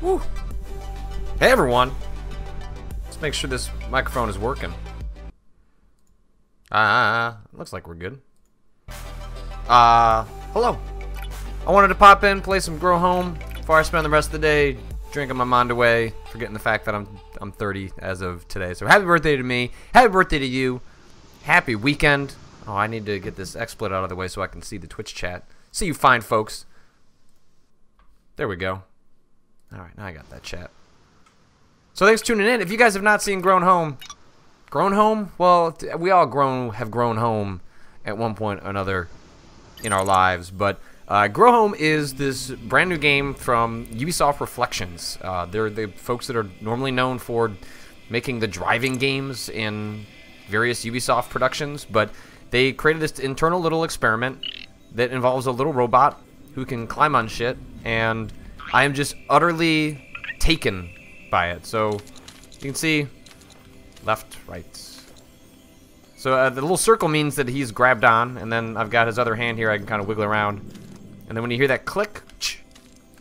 Woo. Hey everyone. Let's make sure this microphone is working. Looks like we're good. Hello. I wanted to pop in, play some Grow Home before I spend the rest of the day drinking my mind away, forgetting the fact that I'm 30 as of today. So happy birthday to me. Happy birthday to you. Happy weekend. Oh, I need to get this XSplit out of the way so I can see the Twitch chat. See you fine folks. There we go. Alright, now I got that chat. So thanks for tuning in. If you guys have not seen Grown Home, well, we all have grown home at one point or another in our lives. But Grow Home is this brand new game from Ubisoft Reflections. They're the folks that are normally known for making the driving games in various Ubisoft productions. But they created this internal little experiment that involves a little robot who can climb on shit, and I am just utterly taken by it. So you can see left, right. So the little circle means that he's grabbed on, and then I've got his other hand here. I can kind of wiggle around, and then when you hear that click,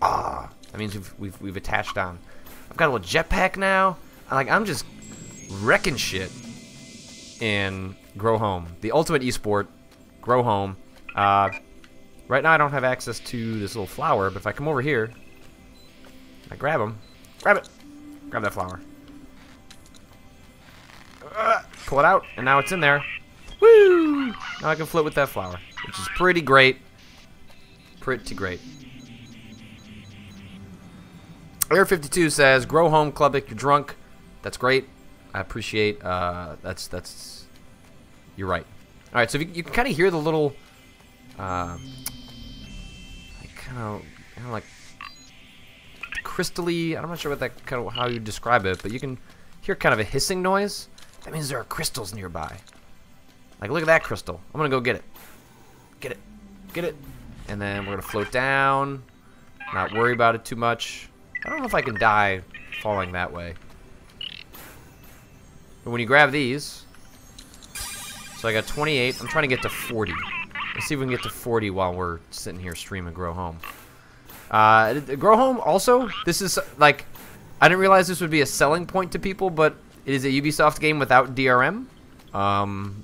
that means we've attached on. I've got a little jetpack now. I'm just wrecking shit in Grow Home, the ultimate esport. Grow Home. Right now I don't have access to this little flower, but if I come over here, I grab him. Grab it. Grab that flower. Pull it out, and now it's in there. Woo! Now I can float with that flower, which is pretty great. Pretty great. Air52 says, Grow Home, Klepek, you're drunk. That's great. I appreciate, that's, you're right. Alright, so if you can kind of hear the little, kind of like crystally, I'm not sure what that kind of how you describe it, but you can hear kind of a hissing noise. That means there are crystals nearby. Like, look at that crystal. I'm gonna go get it. Get it. Get it. And then we're gonna float down. Not worry about it too much. I don't know if I can die falling that way. But when you grab these, so I got 28. I'm trying to get to 40. Let's see if we can get to 40 while we're sitting here streaming Grow Home. Grow Home also, this is like, I didn't realize this would be a selling point to people, but it is a Ubisoft game without DRM.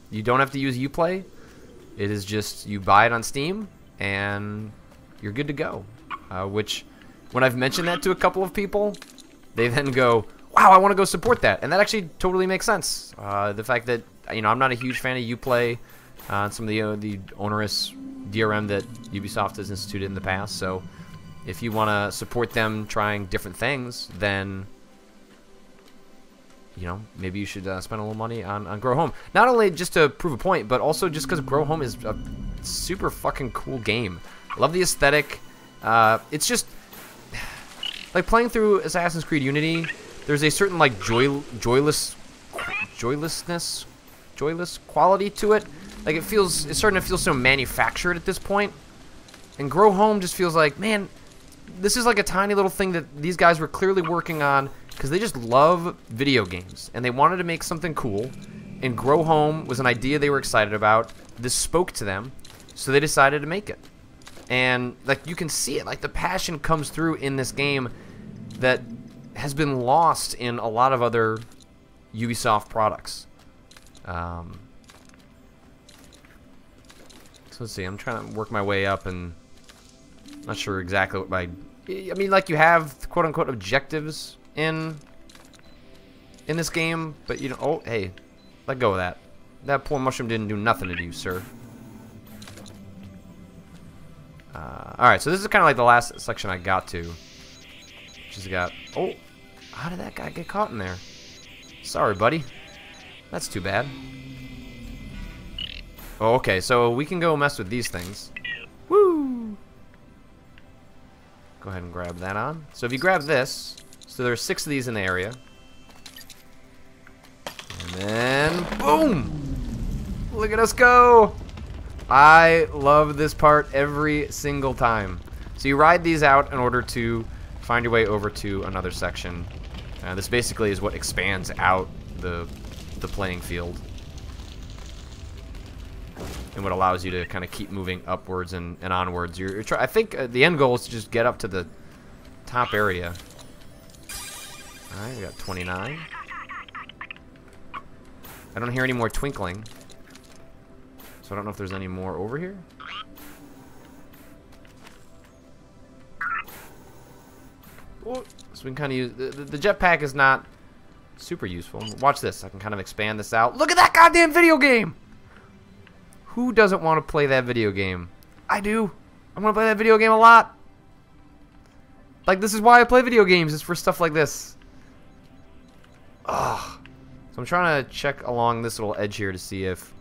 You don't have to use Uplay. It is just, you buy it on Steam, and you're good to go. Which, when I've mentioned that to a couple of people, they then go, wow, I want to go support that. And that actually totally makes sense. The fact that, you know, I'm not a huge fan of Uplay, some of the onerous DRM that Ubisoft has instituted in the past, so if you want to support them trying different things, then, you know, maybe you should spend a little money on Grow Home. Not only just to prove a point, but also just because Grow Home is a super fucking cool game. Love the aesthetic. It's just, like, playing through Assassin's Creed Unity, there's a certain, like, joyless quality to it. Like, it's starting to feel so manufactured at this point. And Grow Home just feels like, man, this is like a tiny little thing that these guys were clearly working on because they just love video games and they wanted to make something cool. And Grow Home was an idea they were excited about. This spoke to them, so they decided to make it. And like you can see it, like the passion comes through in this game that has been lost in a lot of other Ubisoft products. So let's see, I'm trying to work my way up and not sure exactly what I mean, like you have quote-unquote objectives in this game, but you know, oh, hey, let go of that. That poor mushroom didn't do nothing to you, sir. Alright, so this is kind of like the last section I got to. Which has got, oh, how did that guy get caught in there? Sorry, buddy. That's too bad. Oh, okay, so we can go mess with these things. Woo! Go ahead and grab that on. So if you grab this, so there's 6 of these in the area. And then, boom! Look at us go! I love this part every single time. So you ride these out in order to find your way over to another section. This basically is what expands out the playing field. And what allows you to kind of keep moving upwards and onwards. I think the end goal is to just get up to the top area. Alright, we got 29. I don't hear any more twinkling. So I don't know if there's any more over here. Oh, so we can kind of use... The jetpack is not super useful. Watch this. I can kind of expand this out. Look at that goddamn video game! Who doesn't want to play that video game? I do. I want to play that video game a lot. Like, this is why I play video games. It's for stuff like this. Ugh. So I'm trying to check along this little edge here to see if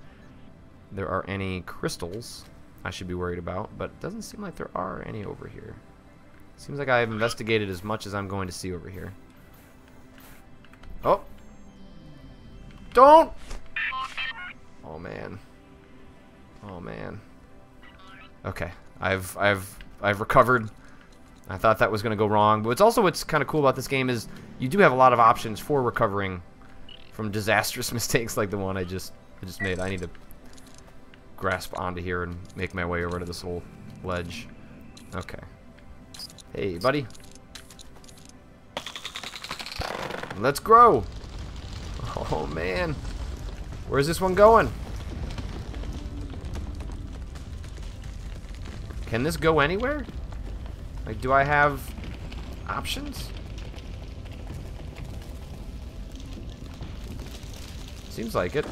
there are any crystals I should be worried about. But it doesn't seem like there are any over here. Seems like I've investigated as much as I'm going to see over here. Oh. Don't! Oh, man. Oh, man. Okay. I've recovered. I thought that was going to go wrong. But it's also what's kind of cool about this game is you do have a lot of options for recovering from disastrous mistakes like the one I just made. I need to grasp onto here and make my way over to this little ledge. Okay. Hey, buddy. Let's grow. Oh, man. Where's this one going? Can this go anywhere? Like, do I have options? Seems like it.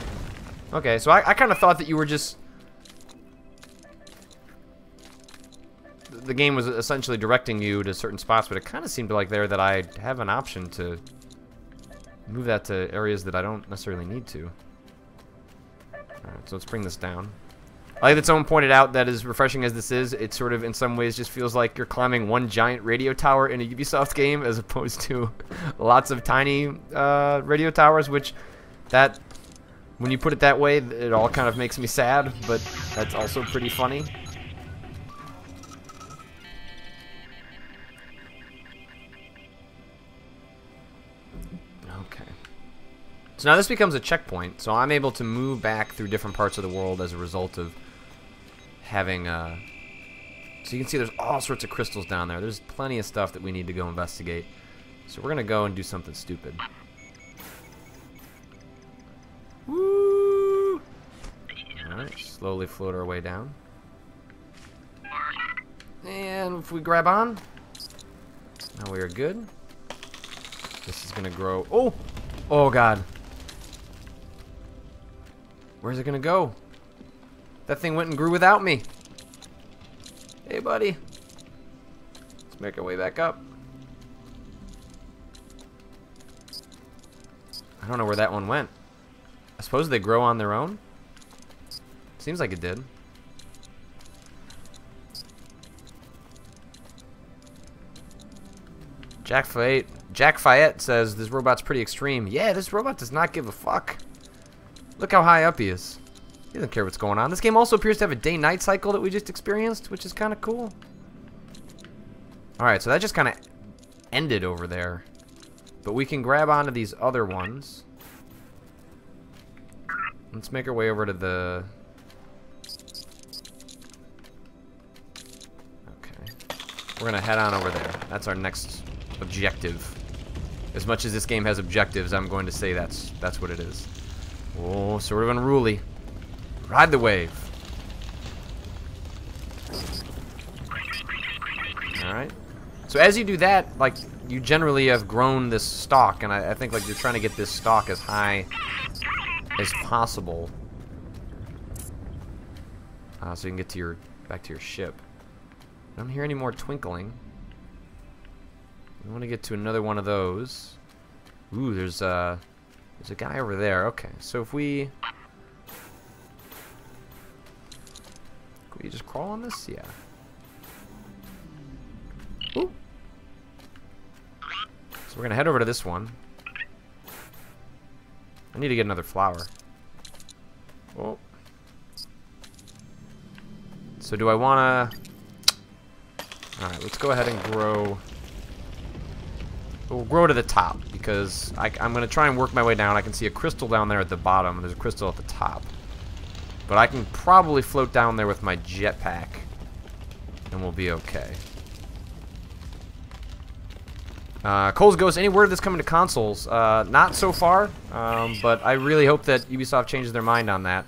Okay, so I kind of thought that you were just... The game was essentially directing you to certain spots, but it kind of seemed like there that I have an option to move that to areas that I don't necessarily need to. Alright, so let's bring this down. Like that someone pointed out, that as refreshing as this is, it sort of in some ways just feels like you're climbing one giant radio tower in a Ubisoft game as opposed to lots of tiny radio towers, which that, when you put it that way, it all kind of makes me sad, but that's also pretty funny. Okay. So now this becomes a checkpoint, so I'm able to move back through different parts of the world as a result of having so you can see there's all sorts of crystals down there. There's plenty of stuff that we need to go investigate. So we're gonna go and do something stupid. Woo! Alright, slowly float our way down. And if we grab on, now we are good. This is gonna grow. Oh! Oh god. Where's it gonna go? That thing went and grew without me. Hey, buddy. Let's make our way back up. I don't know where that one went. I suppose they grow on their own? Seems like it did. Jack Fayette says this robot's pretty extreme. Yeah, this robot does not give a fuck. Look how high up he is. He doesn't care what's going on. This game also appears to have a day-night cycle that we just experienced, which is kind of cool. Alright, so that just kind of ended over there. But we can grab onto these other ones. Let's make our way over to the... Okay. We're going to head on over there. That's our next objective. As much as this game has objectives, I'm going to say that's what it is. Oh, sort of unruly. Ride the wave. Alright. So as you do that, like, you generally have grown this stalk, and I think, like, you're trying to get this stalk as high as possible. So you can get to back to your ship. I don't hear any more twinkling. We want to get to another one of those. Ooh, there's a guy over there. Okay, so if we... Can we just crawl on this? Yeah. Ooh. So we're gonna head over to this one. I need to get another flower. Oh. So do I wanna... Alright, let's go ahead and grow... We'll grow to the top, because I'm gonna try and work my way down. I can see a crystal down there at the bottom, and there's a crystal at the top. But I can probably float down there with my jetpack, and we'll be okay. Cole's Ghost, any word that's coming to consoles? Not so far, but I really hope that Ubisoft changes their mind on that.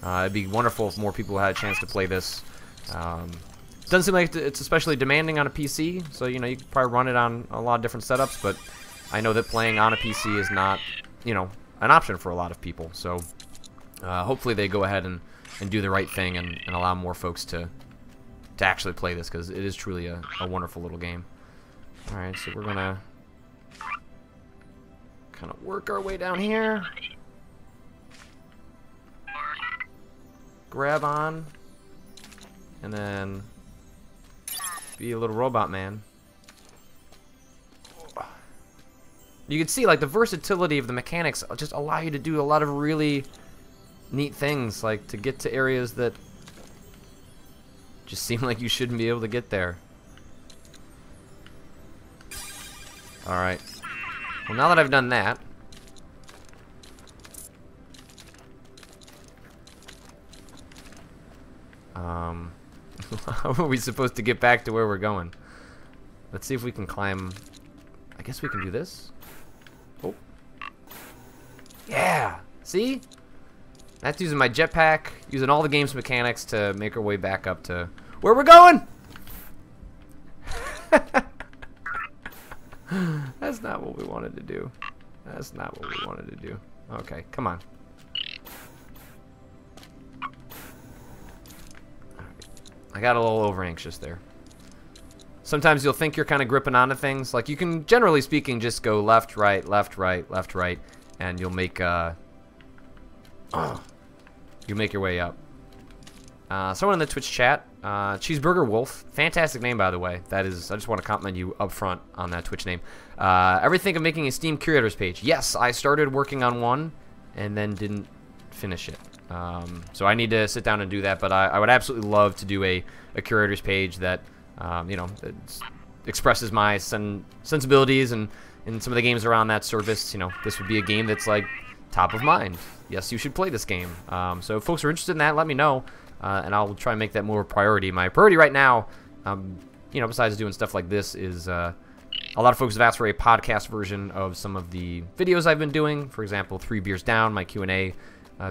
It'd be wonderful if more people had a chance to play this. Doesn't seem like it's especially demanding on a PC, so you can probably run it on a lot of different setups, but I know that playing on a PC is not, an option for a lot of people. So hopefully they go ahead and do the right thing and allow more folks to actually play this, because it is truly a wonderful little game. Alright, so we're gonna kind of work our way down here. Grab on. And then be a little robot man. You can see, like, the versatility of the mechanics just allow you to do a lot of really neat things, like to get to areas that just seem like you shouldn't be able to get there. Alright. Well, now that I've done that, how are we supposed to get back to where we're going? Let's see if we can climb. I guess we can do this. Oh. Yeah! See? That's using my jetpack, using all the game's mechanics to make our way back up to where we're going! That's not what we wanted to do. That's not what we wanted to do. Okay, come on. I got a little over anxious there. Sometimes you'll think you're kind of gripping onto things. Like, you can, generally speaking, just go left, right, left, right, left, right, and you'll make you make your way up. Someone in the Twitch chat, Cheeseburger Wolf, fantastic name, by the way. That is, I just want to compliment you up front on that Twitch name. Ever think of making a Steam curators page? Yes, I started working on one and then didn't finish it. So I need to sit down and do that, but I would absolutely love to do a curators page that that expresses my sensibilities and some of the games around that service. This would be a game that's like top of mind. Yes, you should play this game. So if folks are interested in that, let me know, and I'll try and make that more a priority. My priority right now, besides doing stuff like this, is a lot of folks have asked for a podcast version of some of the videos I've been doing. For example, 3 Beers Down, my Q&A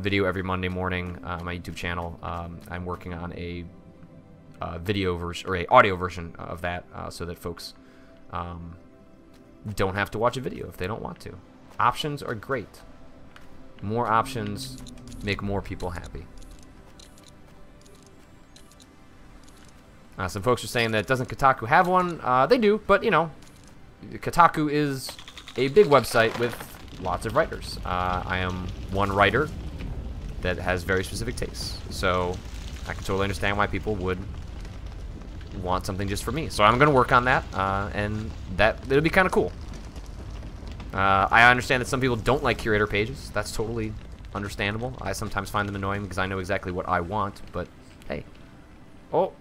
video every Monday morning on my YouTube channel. I'm working on a video version, or a audio version of that, so that folks don't have to watch a video if they don't want to. Options are great. More options make more people happy. Some folks are saying that doesn't Kotaku have one? They do, but Kotaku is a big website with lots of writers. I am one writer that has very specific tastes, so I can totally understand why people would want something just for me. So I'm going to work on that, and it'll be kind of cool. I understand that some people don't like curator pages. That's totally understandable. I sometimes find them annoying because I know exactly what I want, but hey. Oh.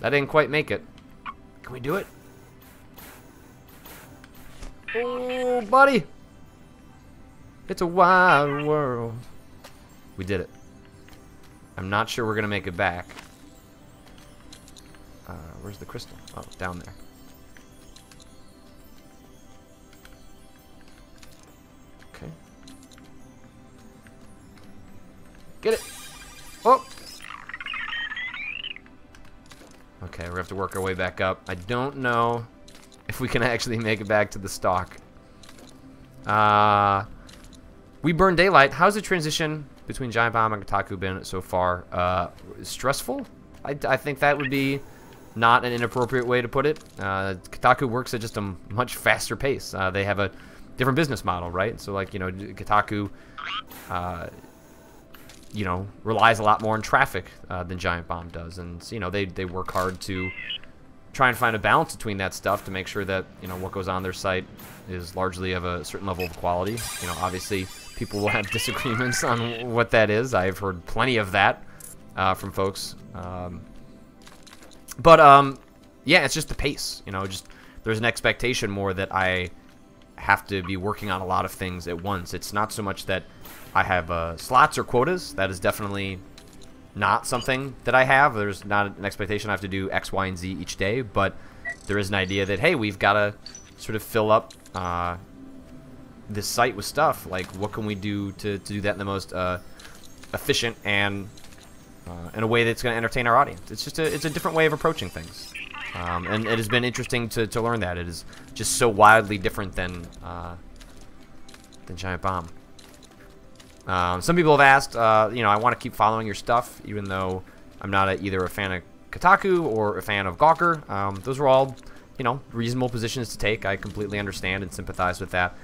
That didn't quite make it. Can we do it? Oh, buddy. It's a wild world. We did it. I'm not sure we're going to make it back. Where's the crystal? Oh, down there. Okay. Get it. Oh. Okay, we're going to have to work our way back up. I don't know if we can actually make it back to the stalk. We Burn Daylight. How's the transition between Giant Bomb and Kotaku been so far? Stressful? I think that would be not an inappropriate way to put it. Kotaku works at just a much faster pace. They have a different business model, right? So, like, Kotaku, relies a lot more on traffic than Giant Bomb does. And, they work hard to try and find a balance between that stuff to make sure that, what goes on their site is largely of a certain level of quality. Obviously, people will have disagreements on what that is. I've heard plenty of that from folks. Yeah, it's just the pace. There's an expectation more that I have to be working on a lot of things at once. It's not so much that I have slots or quotas. That is definitely not something that I have. There's not an expectation I have to do X, Y, and Z each day, but there is an idea that, hey, we've got to sort of fill up this site with stuff. Like, what can we do to do that in the most efficient and in a way that's going to entertain our audience? It's just it's a different way of approaching things. And it has been interesting to learn that. It is just so wildly different than Giant Bomb. Some people have asked, you know, I want to keep following your stuff, even though I'm not either a fan of Kotaku or a fan of Gawker. Those are all, you know, reasonable positions to take. I completely understand and sympathize with that.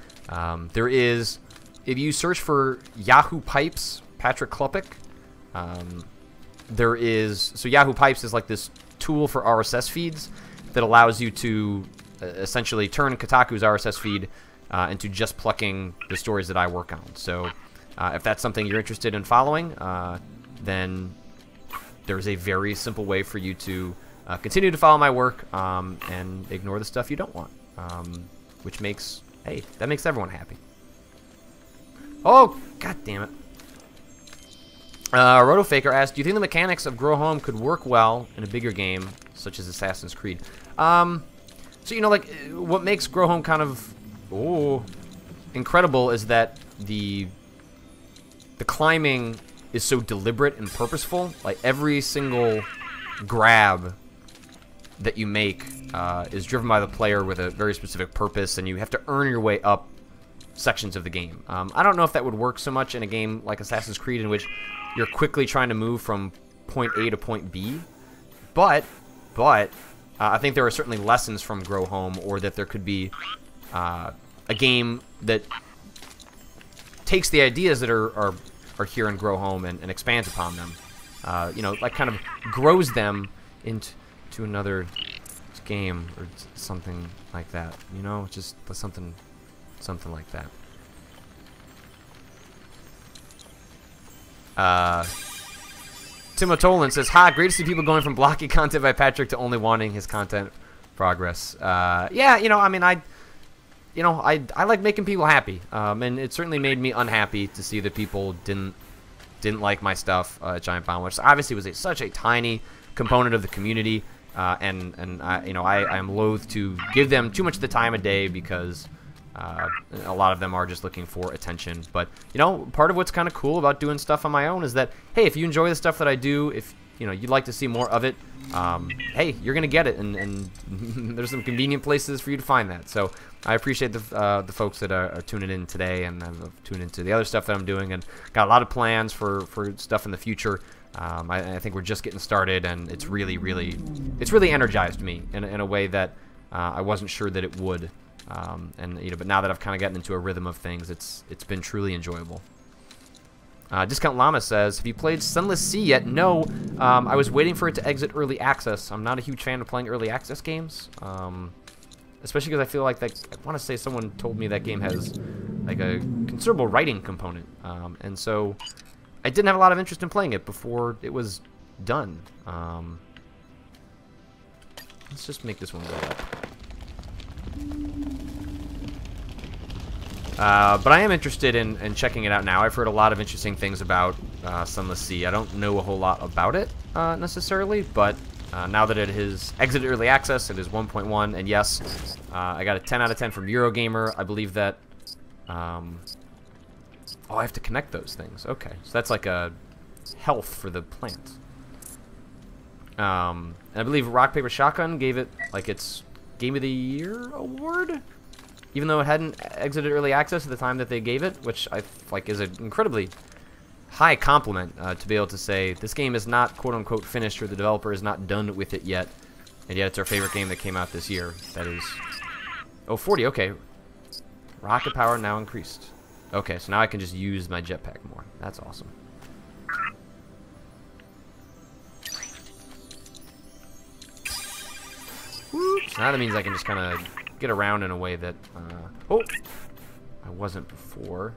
There is, if you search for Yahoo Pipes, Patrick Klepek, there is, so Yahoo Pipes is like this tool for RSS feeds that allows you to essentially turn Kotaku's RSS feed into just plucking the stories that I work on. So if that's something you're interested in following, then there's a very simple way for you to continue to follow my work and ignore the stuff you don't want, which makes, hey, that makes everyone happy. Oh, god damn it. Rotofaker asked, do you think the mechanics of Grow Home could work well in a bigger game, such as Assassin's Creed? So, you know, like, what makes Grow Home kind of, incredible is that the climbing is so deliberate and purposeful. Like, every single grab that you make is driven by the player with a very specific purpose, and you have to earn your way up sections of the game. I don't know if that would work so much in a game like Assassin's Creed, in which you're quickly trying to move from point A to point B, but I think there are certainly lessons from Grow Home, or that there could be a game that takes the ideas that are here in Grow Home and expands upon them. You know, like kind of grows them into another game or something like that. You know, just something like that. Timo Tolan says, "Ha, great to see people going from blocking content by Patrick to only wanting his content progress." Yeah, you know, I mean, I like making people happy, and it certainly made me unhappy to see that people didn't like my stuff at Giant Bomb, which obviously was such a tiny component of the community, and I, you know, I am loath to give them too much of the time of day, because a lot of them are just looking for attention. But, you know, part of what's kind of cool about doing stuff on my own is that, hey, if you enjoy the stuff that I do, if, you know, you'd like to see more of it, hey, you're gonna get it, and there's some convenient places for you to find that. So I appreciate the folks that are tuning in today, and have tuned into the other stuff that I'm doing, and got a lot of plans for stuff in the future. I think we're just getting started, and it's really energized me in a way that I wasn't sure that it would. And, you know, but now that I've kind of gotten into a rhythm of things, it's been truly enjoyable. Discount Llama says, have you played Sunless Sea yet? No. I was waiting for it to exit early access. I'm not a huge fan of playing early access games, especially because I feel like I want to say someone told me that game has like a considerable writing component, and so I didn't have a lot of interest in playing it before it was done. Let's just make this one go up. But I am interested in checking it out now. I've heard a lot of interesting things about Sunless Sea. I don't know a whole lot about it necessarily, but now that it has exited early access, it is 1.1, and yes, I got a 10 out of 10 from Eurogamer. I believe that... oh, I have to connect those things. Okay, so that's like a health for the plant. And I believe Rock Paper Shotgun gave it like its Game of the Year award, even though it hadn't exited early access at the time that they gave it, which I like is an incredibly high compliment to be able to say this game is not quote-unquote finished, or the developer is not done with it yet, and yet it's our favorite game that came out this year. That is... oh, 40, okay. Rocket power now increased. Okay, so now I can just use my jetpack more. That's awesome. So now that means I can just kind of get around in a way that, oh, I wasn't before.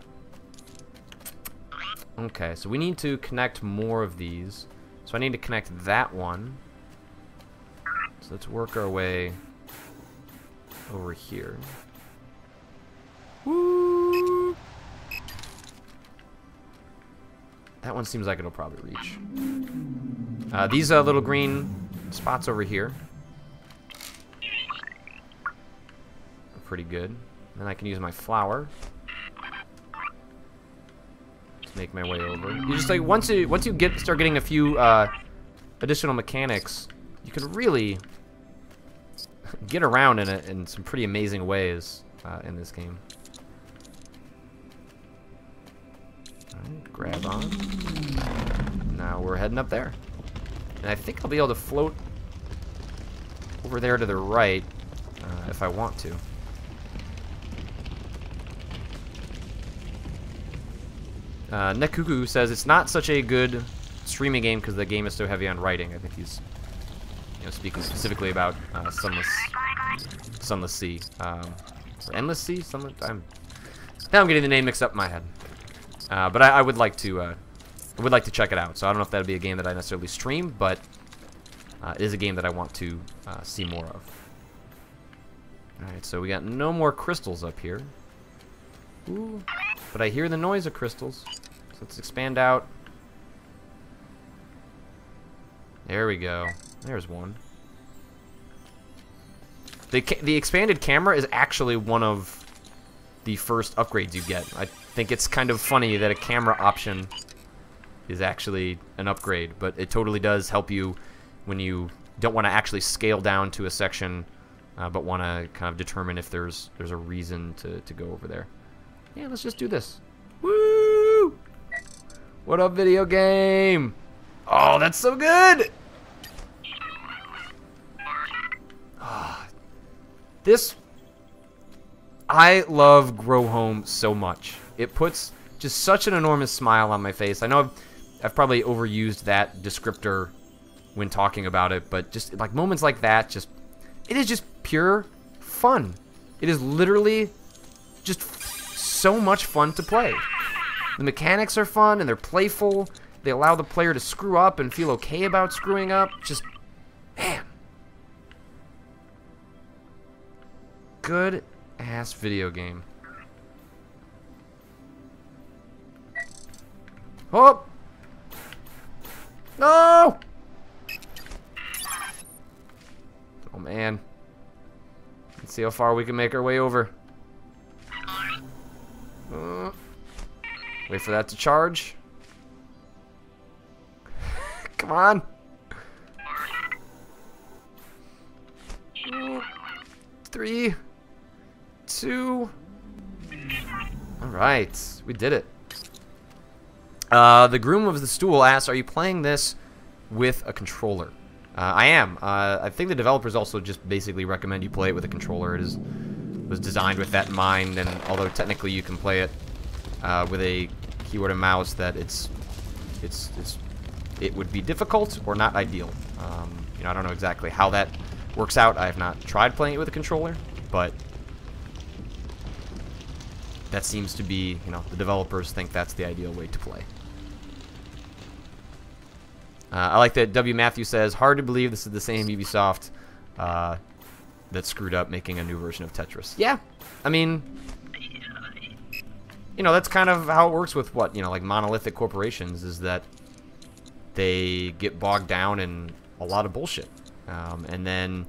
Okay, so we need to connect more of these. So I need to connect that one. So let's work our way over here. Woo! That one seems like it'll probably reach. These little green spots over here. pretty good. Then I can use my flower to make my way over. You just like once you start getting a few additional mechanics, you can really get around in some pretty amazing ways in this game. Alright, grab on. Now we're heading up there. And I think I'll be able to float over there to the right if I want to. Nekuku says it's not such a good streaming game because the game is so heavy on writing. I think he's speaking specifically about Sunless Sea. Or Endless Sea? Now I'm getting the name mixed up in my head. But I would like to check it out. So I don't know if that'd be a game that I necessarily stream, but it is a game that I want to see more of. Alright, so we got no more crystals up here. Ooh, but I hear the noise of crystals. So let's expand out. There we go. There's one. The expanded camera is actually one of the first upgrades you get. I think it's kind of funny that a camera option is actually an upgrade, but it totally does help you when you don't want to actually scale down to a section, but want to kind of determine if there's a reason to go over there. Yeah, let's just do this. Woo! What up, video game? Oh, that's so good! I love Grow Home so much. It puts just such an enormous smile on my face. I know I've probably overused that descriptor when talking about it, but just like moments like that, it is just pure fun. It is literally just so much fun to play. The mechanics are fun and they're playful. They allow the player to screw up and feel okay about screwing up. Just, man. Good ass video game. Oh! No! Oh man. Let's see how far we can make our way over. Wait for that to charge. Come on. 3, 2. All right, we did it. The groom of the stool asks, "Are you playing this with a controller?" I am. I think the developers also just basically recommend you play it with a controller. It was designed with that in mind, and although technically you can play it with a keyboard and mouse, that it would be difficult or not ideal. I don't know exactly how that works out. I have not tried playing it with a controller, but that seems to be, the developers think that's the ideal way to play. I like that W. Matthew says, "Hard to believe this is the same Ubisoft that screwed up making a new version of Tetris." Yeah, I mean, that's kind of how it works with like monolithic corporations, is that they get bogged down in a lot of bullshit. And then,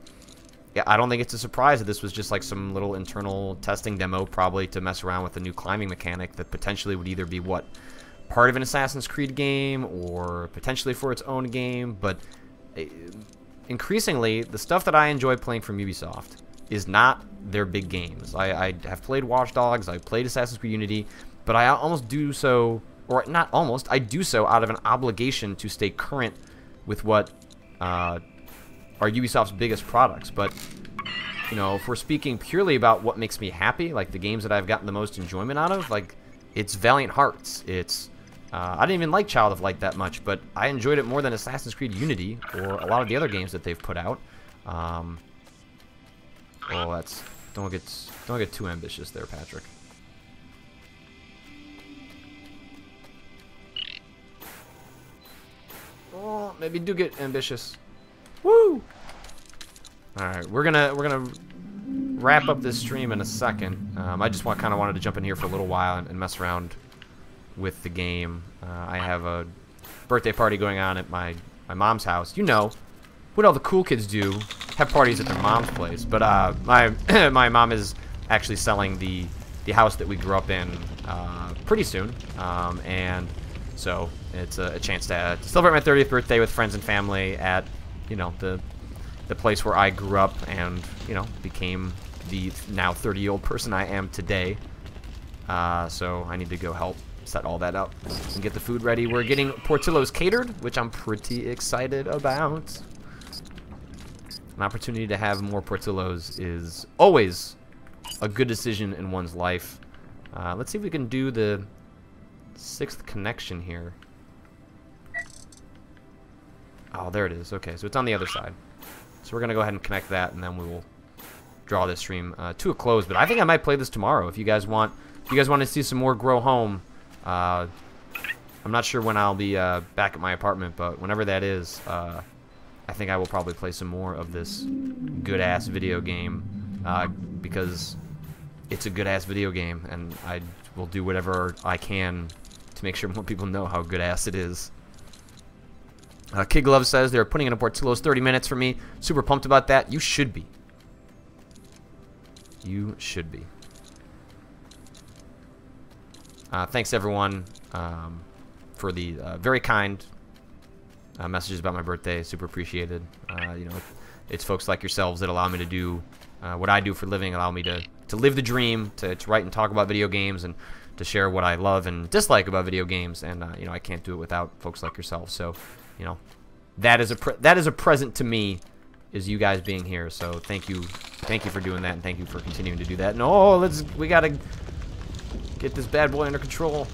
yeah, I don't think it's a surprise that this was just like some little internal testing demo, probably to mess around with a new climbing mechanic that potentially would either be part of an Assassin's Creed game or potentially for its own game. But increasingly, the stuff that I enjoy playing from Ubisoft is not their big games. I have played Watch Dogs, I played Assassin's Creed Unity, but I almost do so, or not almost, I do so out of an obligation to stay current with what are Ubisoft's biggest products. But if we're speaking purely about what makes me happy, like the games that I've gotten the most enjoyment out of, like it's Valiant Hearts. It's I didn't even like Child of Light that much, but I enjoyed it more than Assassin's Creed Unity or a lot of the other games that they've put out. Oh, don't get too ambitious there, Patrick. Oh, maybe do get ambitious. Woo! Alright, we're gonna wrap up this stream in a second. I just kind of wanted to jump in here for a little while and mess around with the game. I have a birthday party going on at my mom's house. What all the cool kids do, have parties at their mom's place. But my my mom is actually selling the house that we grew up in pretty soon, and so it's a chance to celebrate my 30th birthday with friends and family at, you know, the place where I grew up and, you know, became the now 30-year-old person I am today. So I need to go help set all that up and get the food ready. We're getting Portillo's catered, which I'm pretty excited about. An opportunity to have more Portillo's is always a good decision in one's life. Let's see if we can do the 6th connection here. Oh, there it is. Okay, so it's on the other side. So we're going to go ahead and connect that, and then we will draw this stream to a close. But I think I might play this tomorrow if you guys want. If you guys want to see some more Grow Home, I'm not sure when I'll be back at my apartment, but whenever that is, I think I will probably play some more of this good-ass video game, because it's a good-ass video game, and I will do whatever I can to make sure more people know how good-ass it is. Kid Glove says they're putting in a Portillo's 30 minutes for me. Super pumped about that. You should be. You should be. Thanks, everyone, for the very kind messages about my birthday. Super appreciated. You know, it's folks like yourselves that allow me to do what I do for a living, allow me to live the dream, to write and talk about video games, and to share what I love and dislike about video games. And you know, I can't do it without folks like yourselves. So, you know, that is a present to me, is you guys being here. So thank you for doing that, and thank you for continuing to do that. And oh, we gotta get this bad boy under control.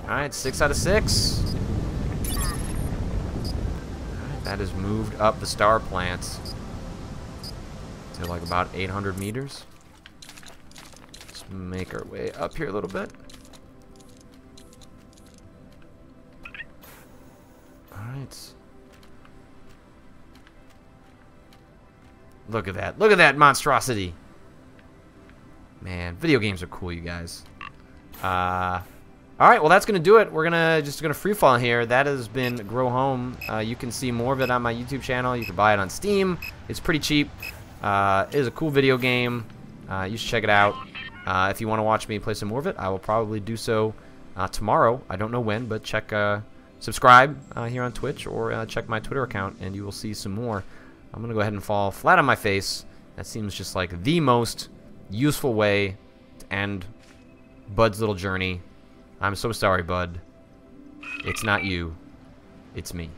Alright, 6 out of 6. Alright, that has moved up the star plants to like about 800 meters. Let's make our way up here a little bit. Alright. Look at that. Look at that monstrosity. Man, video games are cool, you guys. Alright, well, that's going to do it. We're just going to free fall here. That has been Grow Home. You can see more of it on my YouTube channel. You can buy it on Steam. It's pretty cheap. It is a cool video game. You should check it out. If you want to watch me play some more of it, I will probably do so tomorrow. I don't know when, but subscribe here on Twitch, or check my Twitter account, and you will see some more. I'm going to go ahead and fall flat on my face. That seems just like the most useful way to end Bud's little journey. I'm so sorry, Bud. It's not you. It's me.